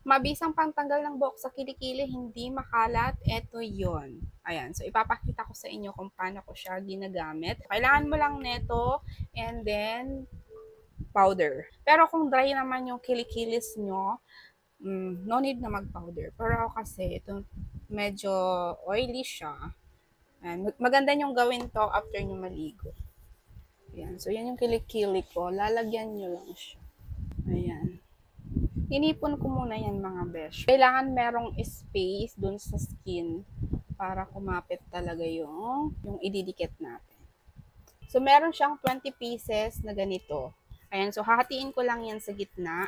Mabisang pangtanggal ng buhok sa kilikili, hindi makalat, eto yon. Ayan, so ipapakita ko sa inyo kung paano ko siya ginagamit. Kailangan mo lang neto and then powder. Pero kung dry naman yung kilikilis nyo, no need na mag-powder. Pero ako kasi, ito medyo oily siya. Ayan, maganda yung gawin to after nyo maligo. Ayan, so yan yung kilikili ko. Lalagyan nyo lang siya. Ayan. Inipon ko muna yan mga besh. Kailangan merong space dun sa skin para kumapit talaga yung ididikit natin. So, meron siyang 20 pieces na ganito. Ayan, so hahatiin ko lang yan sa gitna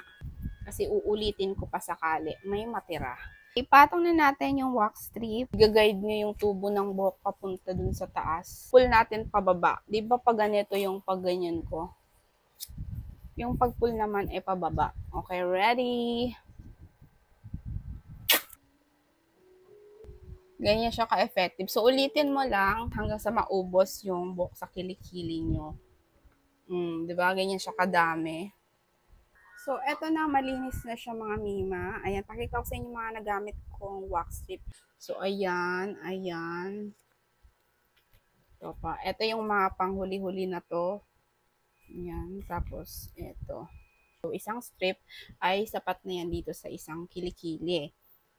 kasi uulitin ko pa sakali. May matira. Ipatong na natin yung wax strip. Gaguide nyo yung tubo ng buhok papunta dun sa taas. Pull natin pababa. Di ba pag ganito yung pag ganyan ko? Yung pag-pull naman ay pababa. Okay, ready? Ganyan siya ka-effective. So, ulitin mo lang hanggang sa maubos yung buhok sa kilikili nyo. Di ba? Ganyan siya kadami. So, eto na, malinis na siya mga mima. Ayan, pakita ko sa inyo mga nagamit kong wax strip. So, ayan, ayan. Ito pa. Ito yung mga panghuli-huli na to. Ayan, tapos ito. So, isang strip ay sapat na yan dito sa isang kilikili.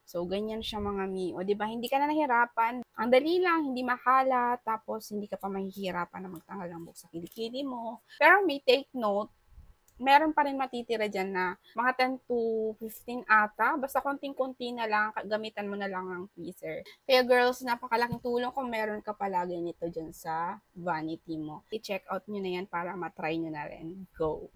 So, ganyan siya mga mi. O, di ba? Hindi ka na nahirapan. Ang dali lang, hindi makala. Tapos, hindi ka pa mahihirapan na magtanggal ng buhok sa kilikili mo. Pero may take note, meron pa rin matitira dyan na mga 10 to 15 ata. Basta konting-konti na lang, gamitan mo na lang ng tweezer. Kaya girls, napakalaking tulong kung meron ka palagi nito dyan sa vanity mo. I-check out nyo na yan para matry nyo na rin. Go!